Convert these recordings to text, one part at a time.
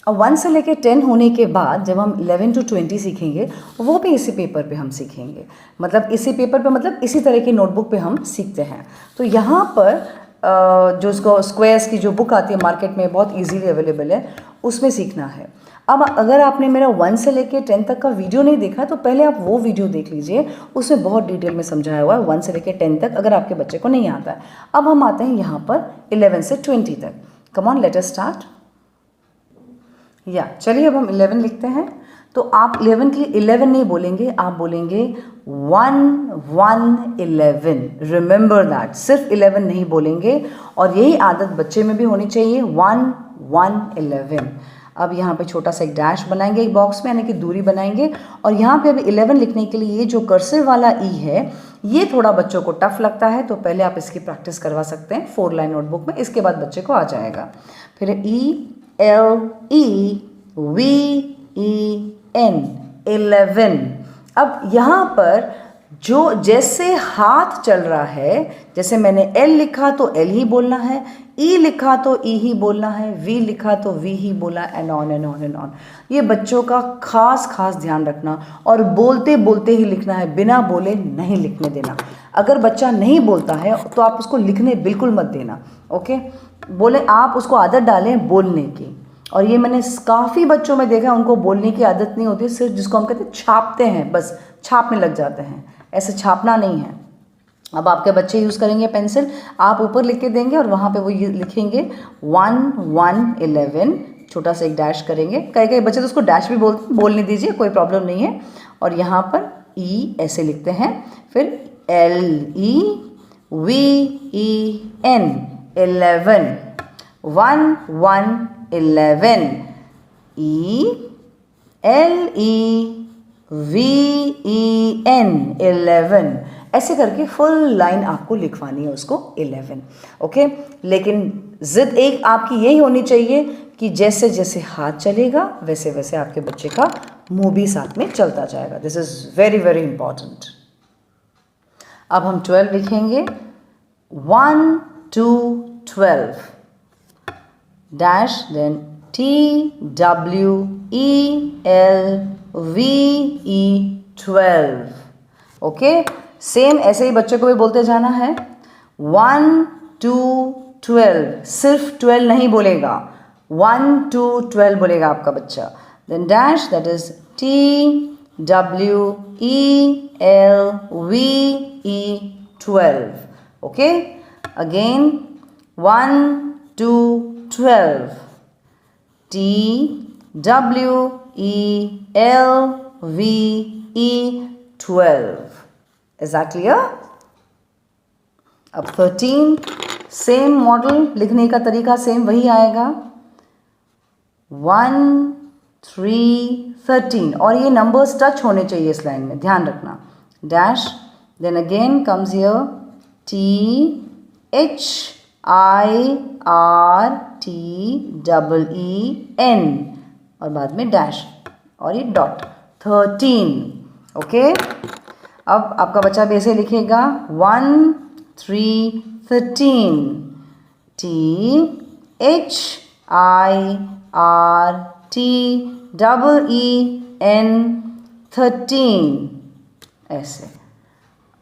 और 1 से लेके 10 होने के बाद जब हम 11 to 20 सीखेंगे वो भी इसी पेपर पे हम सीखेंगे, मतलब इसी पेपर पे, मतलब इसी तरह की नोटबुक पे हम सीखते हैं। तो यहाँ पर जो उसको स्क्वायर्स की जो बुक आती है मार्केट में, बहुत इजीली अवेलेबल है, उसमें सीखना है। अब अगर आपने मेरा 1 से लेके 10 तक का वीडियो नहीं देखा तो पहले आप वो वीडियो देख लीजिए, उसमें बहुत डिटेल में समझाया हुआ है 1 से लेके 10 तक, अगर आपके बच्चे को नहीं आता है। अब हम आते हैं यहाँ पर 11 से 20 तक। Come on, let us start. चलिए अब हम 11 लिखते हैं। तो आप 11 के लिए 11 नहीं बोलेंगे, आप बोलेंगे 1 1 11। रिमेंबर दैट, सिर्फ 11 नहीं बोलेंगे, और यही आदत बच्चे में भी होनी चाहिए, 1 1 11। अब यहाँ पे छोटा सा एक डैश बनाएंगे एक बॉक्स में, यानी कि दूरी बनाएंगे, और यहाँ पे अभी 11 लिखने के लिए ये जो कर्सिव वाला ई है ये थोड़ा बच्चों को टफ लगता है, तो पहले आप इसकी प्रैक्टिस करवा सकते हैं 4 लाइन नोटबुक में, इसके बाद बच्चे को आ जाएगा। फिर ELEVEN 11। अब यहाँ पर जो जैसे हाथ चल रहा है, जैसे मैंने L लिखा तो L ही बोलना है, E लिखा तो E ही बोलना है, V लिखा तो V ही बोला, and on and on and on. ये बच्चों का खास ध्यान रखना, और बोलते बोलते ही लिखना है, बिना बोले नहीं लिखने देना। अगर बच्चा नहीं बोलता है तो आप उसको लिखने बिल्कुल मत देना, ओके। बोले आप उसको आदत डालें बोलने की, और ये मैंने काफ़ी बच्चों में देखा है उनको बोलने की आदत नहीं होती, सिर्फ जिसको हम कहते हैं छापते हैं, बस छापने लग जाते हैं। ऐसे छापना नहीं है। अब आपके बच्चे यूज़ करेंगे पेंसिल, आप ऊपर लिख के देंगे और वहाँ पे वो ये लिखेंगे 1 1 11, छोटा सा एक डैश करेंगे। कई बच्चे तो उसको डैश भी बोलने दीजिए, कोई प्रॉब्लम नहीं है। और यहाँ पर ई ऐसे लिखते हैं, फिर LEVEN 11, 1 1 11, ELEVEN 11, ऐसे करके फुल लाइन आपको लिखवानी है उसको 11, ओके। लेकिन जिद एक आपकी यही होनी चाहिए कि जैसे जैसे हाथ चलेगा वैसे वैसे आपके बच्चे का मुंह भी साथ में चलता जाएगा। This is very very important. अब हम 12 लिखेंगे, 1 2 12 dash, then TWELVE 12, okay. Same ऐसे ही बच्चे को भी बोलते जाना है, 1 2 12, सिर्फ 12 नहीं बोलेगा, 1 2 12 बोलेगा आपका बच्चा। Then dash, that is TWELVE 12, okay. Again 1 2 12, TWELVE 12. Is that clear? अब 13, सेम मॉडल, लिखने का तरीका सेम वही आएगा, 1 3 13, और ये नंबर्स टच होने चाहिए इस लाइन में, ध्यान रखना। Dash, then again comes here THIRTEEN, और बाद में डैश और ये डॉट, 13, ओके। अब आपका बच्चा भी ऐसे लिखेगा, 1 3 13, THIRTEEN 13, ऐसे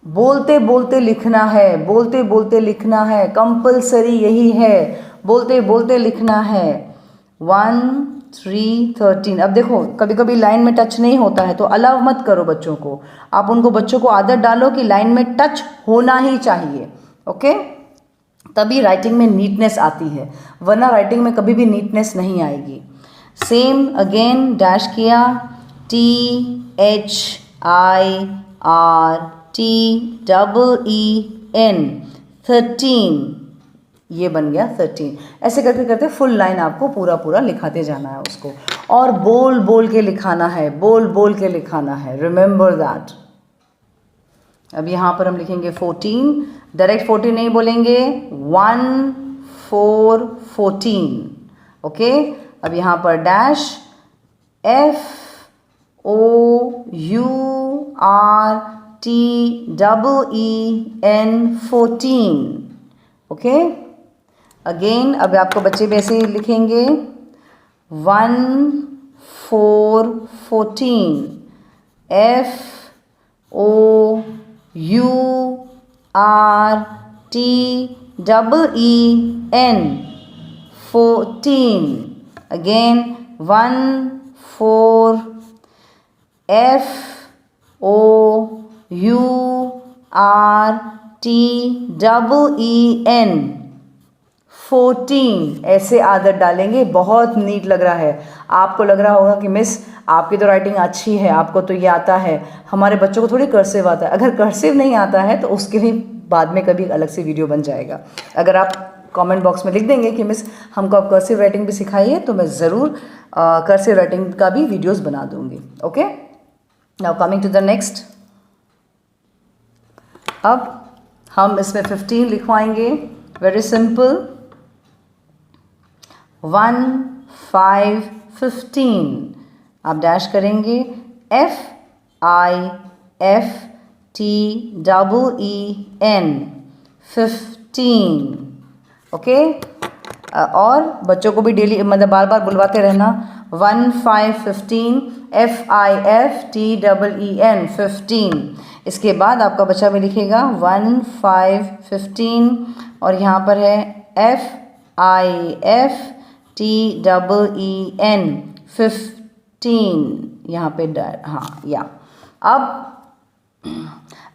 बोलते बोलते लिखना है, बोलते बोलते लिखना है, कंपलसरी यही है, बोलते बोलते लिखना है। 1 3 13। अब देखो कभी कभी लाइन में टच नहीं होता है तो अलाउ मत करो बच्चों को, आप उनको बच्चों को आदत डालो कि लाइन में टच होना ही चाहिए, ओके। तभी राइटिंग में नीटनेस आती है, वरना राइटिंग में कभी भी नीटनेस नहीं आएगी। सेम अगेन डैश किया, THIRTEEN 13, ये बन गया 13। ऐसे करते करते फुल लाइन आपको पूरा लिखाते जाना है उसको, और बोल बोल के लिखाना है, बोल बोल के लिखाना है, रिमेंबर दैट। अब यहाँ पर हम लिखेंगे 14, डायरेक्ट 14 नहीं बोलेंगे, 1 4 14, ओके। अब यहाँ पर डैश, FOURTEEN 14, ओके। अगेन अब आपको बच्चे भी ऐसे ही लिखेंगे, 1 4 14, F O U R T E N 14. Again 1 4 F O U R T E N 14. ऐसे आदत डालेंगे, बहुत नीट लग रहा है। आपको लग रहा होगा कि मिस आपकी तो राइटिंग अच्छी है, आपको तो ये आता है, हमारे बच्चों को थोड़ी कर्सिव आता है। अगर कर्सिव नहीं आता है तो उसके लिए बाद में कभी अलग से वीडियो बन जाएगा। अगर आप कमेंट बॉक्स में लिख देंगे कि मिस हमको आप कर्सिव राइटिंग भी सिखाइए, तो मैं ज़रूर कर्सिव राइटिंग का भी वीडियोस बना दूंगी। Okay, now coming to the next. अब हम इसमें 15 लिखवाएंगे। Very simple, 1 5 15। आप डैश करेंगे FIFTEEN 15। ओके, और बच्चों को भी डेली मतलब बार बार बुलवाते रहना। 1 5 15 FIFTEEN 15। इसके बाद आपका बच्चा भी लिखेगा 1 5 15 और यहाँ पर है FIFTEEN 15 यहाँ पे। हाँ, या अब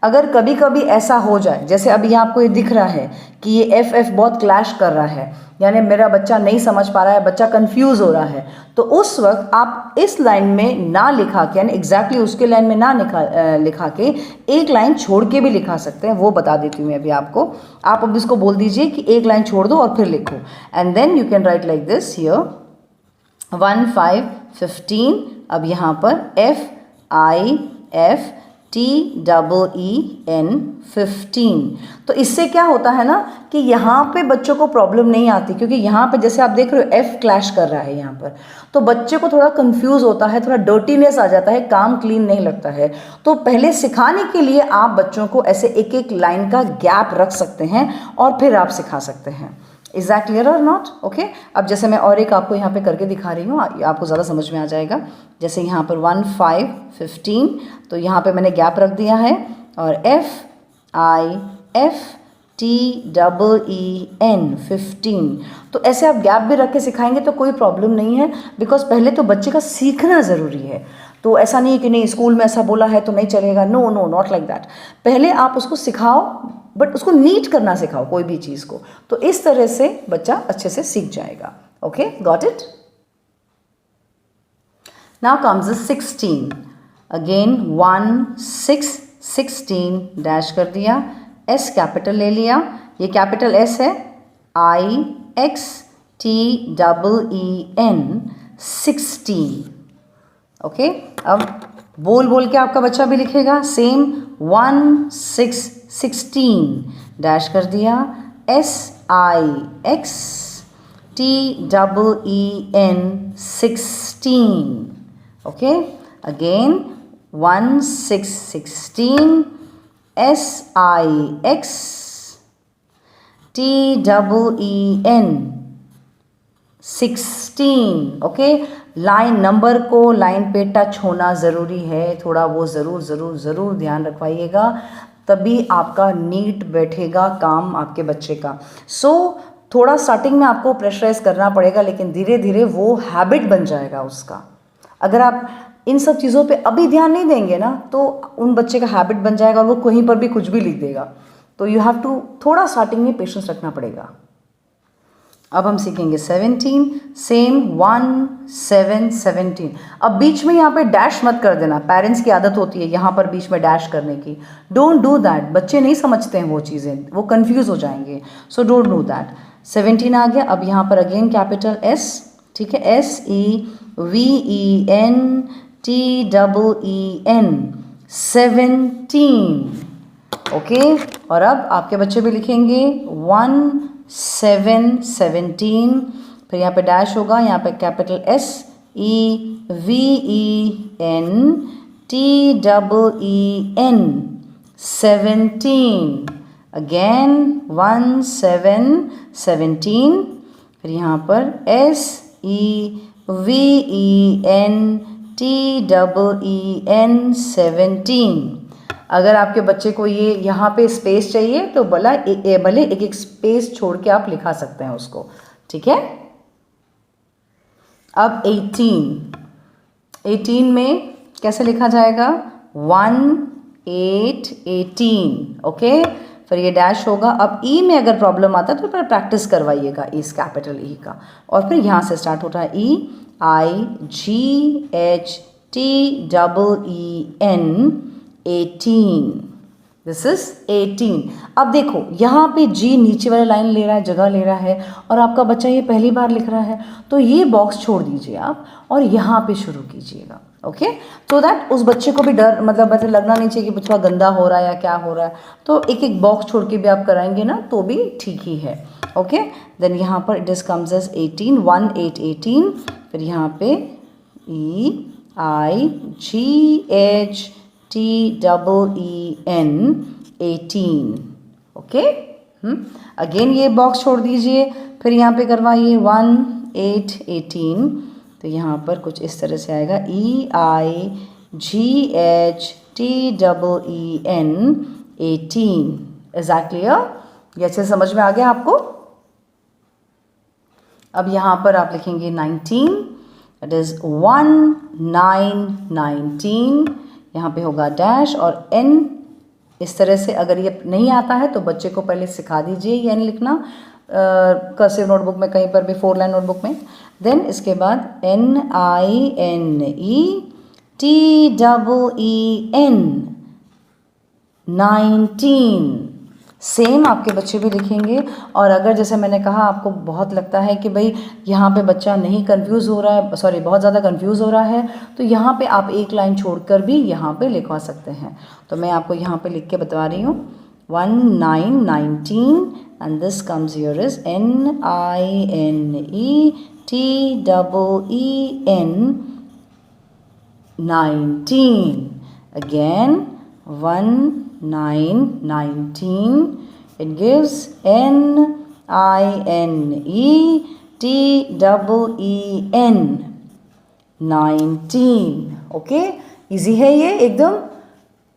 अगर कभी कभी ऐसा हो जाए, जैसे अभी यहाँ आपको ये दिख रहा है कि ये FF बहुत क्लैश कर रहा है, यानी मेरा बच्चा नहीं समझ पा रहा है, बच्चा कंफ्यूज हो रहा है, तो उस वक्त आप इस लाइन में ना लिखा के, यानी एग्जैक्टली उसके लाइन में ना लिखा के एक लाइन छोड़ के भी लिखा सकते हैं। वो बता देती हूँ मैं अभी आपको। आप अब इसको बोल दीजिए कि एक लाइन छोड़ दो और फिर लिखो, and then you can write like this here 1 5 15। अब यहाँ पर FIFTEEN 15। तो इससे क्या होता है ना कि यहाँ पे बच्चों को प्रॉब्लम नहीं आती, क्योंकि यहाँ पे जैसे आप देख रहे हो F क्लैश कर रहा है यहाँ पर, तो बच्चे को थोड़ा कंफ्यूज होता है, थोड़ा डर्टीनेस आ जाता है, काम क्लीन नहीं लगता है। तो पहले सिखाने के लिए आप बच्चों को ऐसे एक एक लाइन का गैप रख सकते हैं और फिर आप सिखा सकते हैं। इज दैट क्लियर और नॉट? ओके, अब जैसे मैं और एक आपको यहाँ पे करके दिखा रही हूँ, आपको ज़्यादा समझ में आ जाएगा। जैसे यहाँ पर 1 5 15, तो यहाँ पे मैंने गैप रख दिया है, और FIFTEEN 15। तो ऐसे आप गैप भी रख के सिखाएंगे तो कोई प्रॉब्लम नहीं है, बिकॉज पहले तो बच्चे का सीखना ज़रूरी है। तो ऐसा नहीं है कि नहीं स्कूल में ऐसा बोला है तो नहीं चलेगा, no no, not like that. पहले आप उसको सिखाओ, बट उसको नीट करना सिखाओ कोई भी चीज़ को, तो इस तरह से बच्चा अच्छे से सीख जाएगा। Okay, got it? Now comes the 16। Again 1 6 16 dash कर दिया, S कैपिटल ले लिया, ये कैपिटल S है, IXTEEN 16। ओके, अब बोल बोल के आपका बच्चा भी लिखेगा सेम 1 6 16 डैश कर दिया, SIXTEEN 16। Okay, again 1 6 16 SIXTEEN 16। Okay, line number को लाइन पे टच होना ज़रूरी है, थोड़ा वो ज़रूर ध्यान रखवाइएगा, तभी आपका नीट बैठेगा काम आपके बच्चे का। सो थोड़ा स्टार्टिंग में आपको प्रेशराइज करना पड़ेगा, लेकिन धीरे धीरे वो हैबिट बन जाएगा उसका। अगर आप इन सब चीज़ों पे अभी ध्यान नहीं देंगे ना, तो उन बच्चे का हैबिट बन जाएगा और वो कहीं पर भी कुछ भी लिख देगा। तो यू हैव टू थोड़ा स्टार्टिंग में पेशेंस रखना पड़ेगा। अब हम सीखेंगे 17, सेम 1 7 17। अब बीच में यहाँ पे डैश मत कर देना, पेरेंट्स की आदत होती है यहाँ पर बीच में डैश करने की। डोंट डू दैट, बच्चे नहीं समझते हैं वो चीज़ें, वो कंफ्यूज हो जाएंगे, सो डोंट डू दैट। 17 आ गया, अब यहाँ पर अगेन कैपिटल S, ठीक है, SEVENTEEN 17। ओके, और अब आपके बच्चे भी लिखेंगे 1 7 17, फिर यहाँ पे डैश होगा, यहाँ पे कैपिटल SEVENTEEN 17। अगेन 1 7 17, फिर यहाँ पर SEVENTEEN VENTEEN 17। अगर आपके बच्चे को ये यहाँ पे स्पेस चाहिए तो भले एक एक स्पेस छोड़ के आप लिखा सकते हैं उसको, ठीक है। अब 18 में कैसे लिखा जाएगा? 1 8 18, ओके। फिर ये डैश होगा। अब ई में अगर प्रॉब्लम आता है तो फिर प्रैक्टिस करवाइएगा इस कैपिटल ई का। और फिर यहाँ से स्टार्ट होता है EIGHTEEN 18। This is 18। अब देखो यहाँ पे जी नीचे वाला लाइन ले रहा है, जगह ले रहा है, और आपका बच्चा ये पहली बार लिख रहा है, तो ये बॉक्स छोड़ दीजिए आप और यहाँ पे शुरू कीजिएगा, ओके। तो दैट उस बच्चे को भी डर मतलब लगना नहीं चाहिए कि थोड़ा गंदा हो रहा है या क्या हो रहा है। तो एक एक बॉक्स छोड़ के भी आप कराएंगे ना तो भी ठीक ही है, ओके। देन यहाँ पर इट इज कम्स एज 18 1 8 18। फिर यहाँ पे EIGHTEEN 18, ओके। अगेन ये बॉक्स छोड़ दीजिए, फिर यहाँ पे करवाइए 1 8 18। तो यहाँ पर कुछ इस तरह से आएगा EIGHTEEN 18। Is that clear? ये अच्छे समझ में आ गया आपको? अब यहाँ पर आप लिखेंगे 19, इट इज 1 9 19। यहाँ पे होगा डैश और n इस तरह से। अगर ये नहीं आता है तो बच्चे को पहले सिखा दीजिए ये n लिखना कर्सिव नोटबुक में, कहीं पर भी 4 लाइन नोटबुक में। देन इसके बाद NINETEEN 19। सेम आपके बच्चे भी लिखेंगे। और अगर जैसे मैंने कहा आपको बहुत लगता है कि भाई यहाँ पे बच्चा नहीं कंफ्यूज हो रहा है, सॉरी बहुत ज़्यादा कंफ्यूज हो रहा है, तो यहाँ पे आप एक लाइन छोड़कर भी यहाँ पे लिखवा सकते हैं। तो मैं आपको यहाँ पे लिख के बता रही हूँ 1 9 19 and this comes here is NINETEEN 19। Again 1 9 19, it gives NINETEEN 19, okay. Easy है ये एकदम,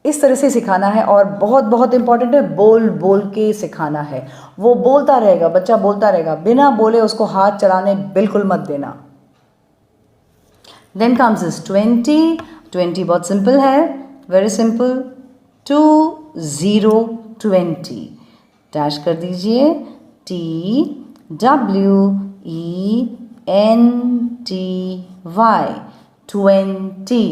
इस तरह से सिखाना है। और बहुत बहुत इंपॉर्टेंट है, बोल बोल के सिखाना है। वो बोलता रहेगा, बच्चा बोलता रहेगा, बिना बोले उसको हाथ चलाने बिल्कुल मत देना। Then comes is 20। 20 बहुत सिंपल है, वेरी सिंपल। 2 0 20 डैश कर दीजिए TWENTY 20 TWENTY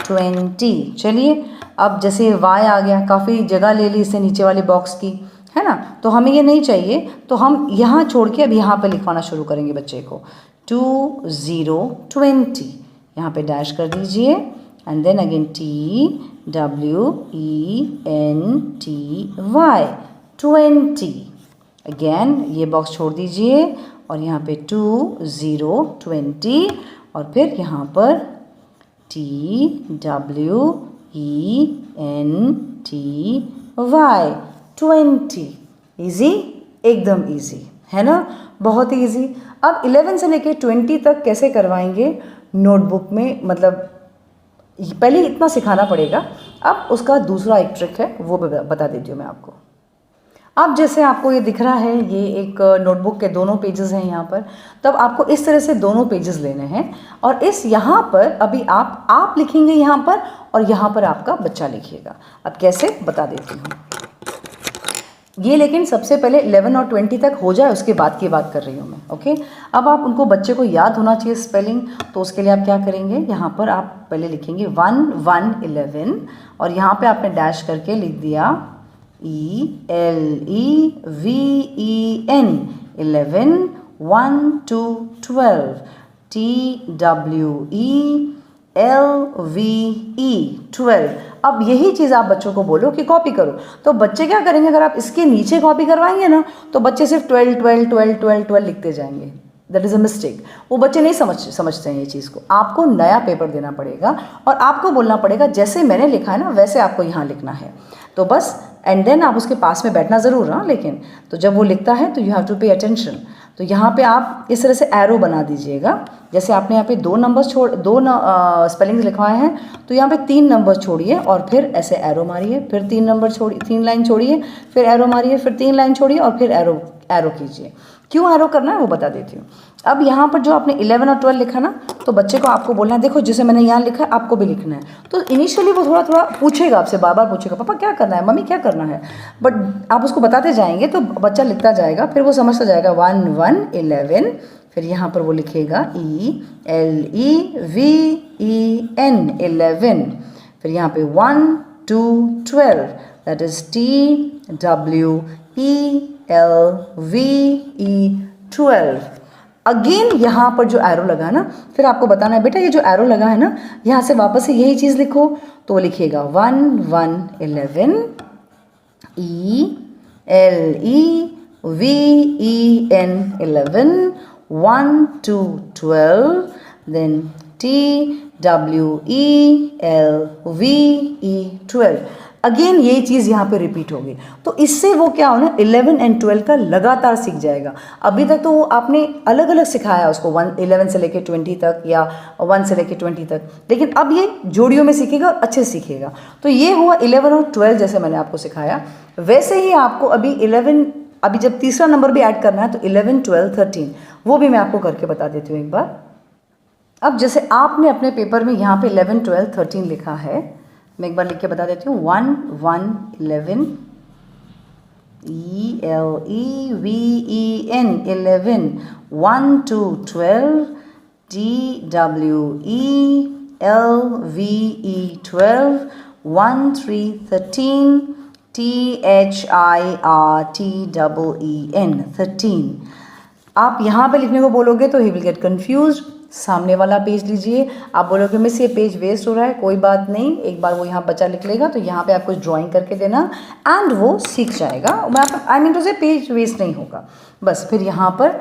20। चलिए अब जैसे y आ गया, काफ़ी जगह ले ली इससे नीचे वाले बॉक्स की, है ना। तो हमें ये नहीं चाहिए, तो हम यहाँ छोड़ के अब यहाँ पे लिखवाना शुरू करेंगे बच्चे को। 2 0 20 यहाँ पे डैश कर दीजिए and then again TWENTY 20। Again ये बॉक्स छोड़ दीजिए और यहाँ पे 2 0 20 और फिर यहाँ पर TWENTY 20। इजी, एकदम इजी है ना, बहुत ही इजी। अब 11 से लेके 20 तक कैसे करवाएंगे नोटबुक में, मतलब पहले इतना सिखाना पड़ेगा। अब उसका दूसरा एक ट्रिक है, वो बता देती हूँ मैं आपको। अब जैसे आपको ये दिख रहा है, ये एक नोटबुक के दोनों पेजेस हैं यहाँ पर, तब आपको इस तरह से दोनों पेजेस लेने हैं और इस यहाँ पर अभी आप लिखेंगे यहाँ पर और यहाँ पर आपका बच्चा लिखिएगा। अब कैसे बता देती हूँ ये, लेकिन सबसे पहले 11 और 20 तक हो जाए उसके बाद की बात कर रही हूँ मैं, ओके। अब आप उनको बच्चे को याद होना चाहिए स्पेलिंग, तो उसके लिए आप क्या करेंगे, यहाँ पर आप पहले लिखेंगे 1 1 11 और यहाँ पे आपने डैश करके लिख दिया ELEVEN 11, 1 2 12 TWELVE 12। अब यही चीज़ आप बच्चों को बोलो कि कॉपी करो, तो बच्चे क्या करेंगे, अगर आप इसके नीचे कॉपी करवाएंगे ना तो बच्चे सिर्फ 12 12 12 12 12 लिखते जाएंगे, दैट इज़ अ मिस्टेक। वो बच्चे नहीं समझते हैं ये चीज़ को। आपको नया पेपर देना पड़ेगा और आपको बोलना पड़ेगा जैसे मैंने लिखा है ना वैसे आपको यहाँ लिखना है। तो बस एंड देन आप उसके पास में बैठना ज़रूर, हाँ, लेकिन तो जब वो लिखता है तो you have to pay attention. तो यहाँ पे आप इस तरह से एरो बना दीजिएगा। जैसे आपने यहाँ पे 2 नंबर्स दो स्पेलिंग्स लिखवाए हैं, तो यहाँ पे 3 नंबर छोड़िए और फिर ऐसे एरो मारिए, फिर 3 नंबर छोड़िए, 3 लाइन छोड़िए, फिर एरो मारिए, फिर 3 लाइन छोड़िए और फिर एरो कीजिए। क्यों एरो करना है वो बता देती हूँ। अब यहाँ पर जो आपने 11 और 12 लिखा ना, तो बच्चे को आपको बोलना है देखो जैसे मैंने यहाँ लिखा है आपको भी लिखना है। तो इनिशियली वो थोड़ा थोड़ा पूछेगा आपसे, बार बार पूछेगा पापा क्या करना है, मम्मी क्या करना है, बट आप उसको बताते जाएंगे तो बच्चा लिखता जाएगा, फिर वो समझता जाएगा 1 1 11, फिर यहाँ पर वो लिखेगा ELEVEN 11, फिर यहाँ पे 1 2 12 दैट इज TWELVE 12। अगेन यहाँ पर जो एरो लगा है ना, फिर आपको बताना है बेटा ये जो एरो लगा है ना यहाँ से वापस से यही चीज़ लिखो। तो वो लिखिएगा 1 1 11 ELEVEN 11, 1 2 12, then TWELVE 12। अगेन ये चीज़ यहाँ पे रिपीट होगी। तो इससे वो क्या हो ना 11 और 12 का लगातार सीख जाएगा। अभी तक तो वो आपने अलग अलग सिखाया उसको 11 से लेके 20 तक या 1 से लेके 20 तक, लेकिन अब ये जोड़ियों में सीखेगा और अच्छे से सीखेगा। तो ये हुआ 11 और 12 जैसे मैंने आपको सिखाया। वैसे ही आपको अभी 11, अभी जब तीसरा नंबर भी ऐड करना है तो 11 12 13 वो भी मैं आपको करके बता देती हूँ एक बार। अब जैसे आपने अपने पेपर में यहाँ पे 11 12 13 लिखा है, मैं एक बार लिख के बता देती हूँ। 1 1 11 ELEVEN 11, 1 2 12 TWELVE 12, 1 3 13 THIRTEEN 13। आप यहाँ पे लिखने को बोलोगे तो ही विल गेट कन्फ्यूज्ड। सामने वाला पेज लीजिए, आप बोलोगे मिस ये पेज वेस्ट हो रहा है, कोई बात नहीं, एक बार वो यहाँ बच्चा लिख लेगा तो यहाँ पे आप कुछ ड्राइंग करके देना एंड वो सीख जाएगा। आई मीन टू से पेज वेस्ट नहीं होगा। बस फिर यहाँ पर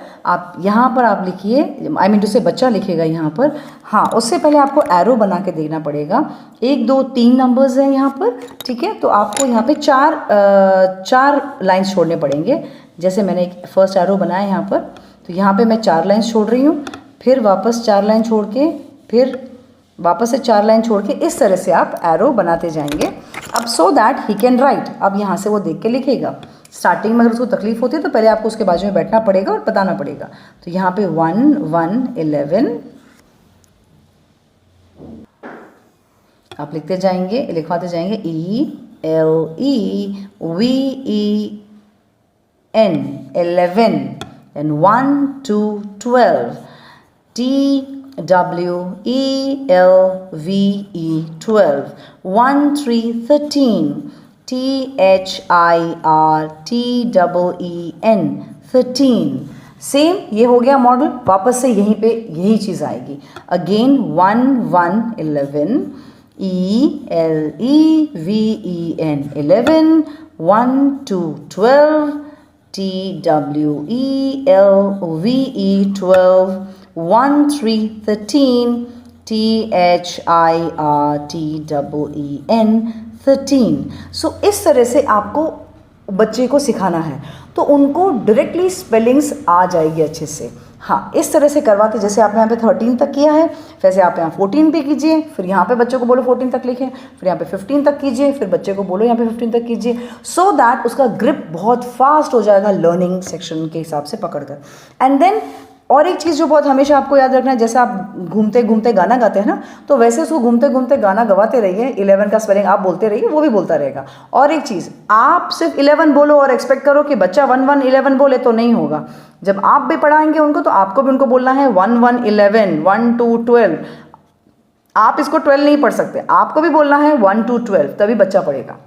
आप लिखिए, आई मीन टू से बच्चा लिखेगा यहाँ पर। हाँ, उससे पहले आपको एरो बना के देना पड़ेगा। 1 2 3 नंबर्स हैं यहाँ पर, ठीक है। तो आपको यहाँ पे चार लाइन्स छोड़ने पड़ेंगे। जैसे मैंने एक फर्स्ट एरो बनाया यहाँ पर, तो यहाँ पे मैं 4 लाइन्स छोड़ रही हूँ, फिर वापस 4 लाइन छोड़ के, फिर वापस से 4 लाइन छोड़ के, इस तरह से आप एरो बनाते जाएंगे। अब so that he can write. अब यहाँ से वो देख के लिखेगा। स्टार्टिंग में अगर उसको तकलीफ होती है तो पहले आपको उसके बाजू में बैठना पड़ेगा और बताना पड़ेगा। तो यहाँ पे 1 1 11 आप लिखते जाएंगे, लिखवाते जाएंगे ELEVEN 11, and 1 2 12 TWELVE 12, 1 3 13 THIRTEEN 13। Same ये हो गया मॉडल। वापस से यहीं पे यही चीज़ आएगी। Again 1 1 11 ELEVEN 11, 1 2 12 TWELVE 12, 1 3 13 THIRTEEN 13। सो इस तरह से आपको बच्चे को सिखाना है तो उनको डायरेक्टली स्पेलिंग्स आ जाएगी अच्छे से। हाँ, इस तरह से करवाते, जैसे आपने यहाँ पे 13 तक किया है वैसे आप यहाँ 14 पे कीजिए, फिर यहाँ पे बच्चे को बोलो 14 तक लिखें, फिर यहाँ पे 15 तक कीजिए, फिर बच्चे को बोलो यहाँ पे 15 तक कीजिए, सो दैट उसका ग्रिप बहुत फास्ट हो जाएगा लर्निंग सेक्शन के हिसाब से पकड़कर। एंड देन और एक चीज़ जो बहुत हमेशा आपको याद रखना है, जैसे आप घूमते घूमते गाना गाते हैं ना, तो वैसे उसको घूमते घूमते गाना गवाते रहिए। 11 का स्पेलिंग आप बोलते रहिए, वो भी बोलता रहेगा। और एक चीज़, आप सिर्फ 11 बोलो और एक्सपेक्ट करो कि बच्चा 1 1 11 बोले तो नहीं होगा। जब आप भी पढ़ाएंगे उनको तो आपको भी उनको बोलना है 1 1 11, 1 2 12। आप इसको 12 नहीं पढ़ सकते, आपको भी बोलना है 1 2 12, तभी बच्चा पढ़ेगा।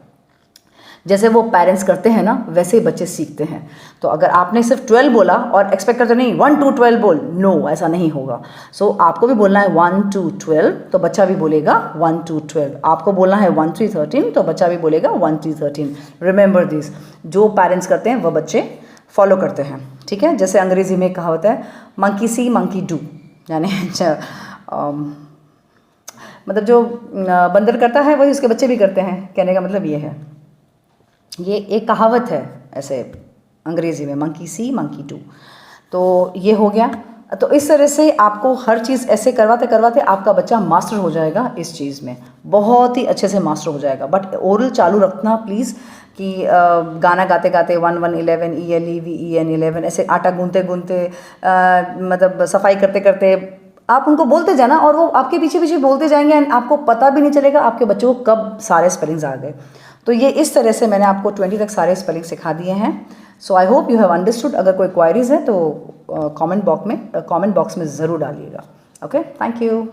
जैसे वो पेरेंट्स करते हैं ना, वैसे ही बच्चे सीखते हैं। तो अगर आपने सिर्फ 12 बोला और एक्सपेक्ट करते नहीं 1 2 12 बोल, नो, ऐसा नहीं होगा। सो आपको भी बोलना है 1 2 12, तो बच्चा भी बोलेगा 1 2 12। आपको बोलना है 1 3 13, तो बच्चा भी बोलेगा 1 3 13। रिमेंबर दिस, जो पेरेंट्स करते हैं वह बच्चे फॉलो करते हैं। ठीक है, जैसे अंग्रेज़ी में कहावत है मंकी सी मंकी डू, यानी मतलब जो बंदर करता है वही उसके बच्चे भी करते हैं, कहने का मतलब ये है। ये एक कहावत है ऐसे अंग्रेज़ी में, मंकी सी मंकी डू। तो ये हो गया। तो इस तरह से आपको हर चीज़ ऐसे करवाते करवाते आपका बच्चा मास्टर हो जाएगा इस चीज़ में, बहुत ही अच्छे से मास्टर हो जाएगा। बट ओरल चालू रखना प्लीज़, कि गाना गाते गाते 1 1 11 ELEVEN 11 ऐसे आटा गूंथते गूंथते मतलब सफाई करते करते आप उनको बोलते जाना, और वो आपके पीछे पीछे बोलते जाएंगे एंड आपको पता भी नहीं चलेगा आपके बच्चों को कब सारे स्पेलिंग्स आ गए। तो ये इस तरह से मैंने आपको 20 तक सारे स्पेलिंग सिखा दिए हैं। So I hope you have understood. अगर कोई क्वायरीज है तो कमेंट बॉक्स में ज़रूर डालिएगा। Okay, thank you.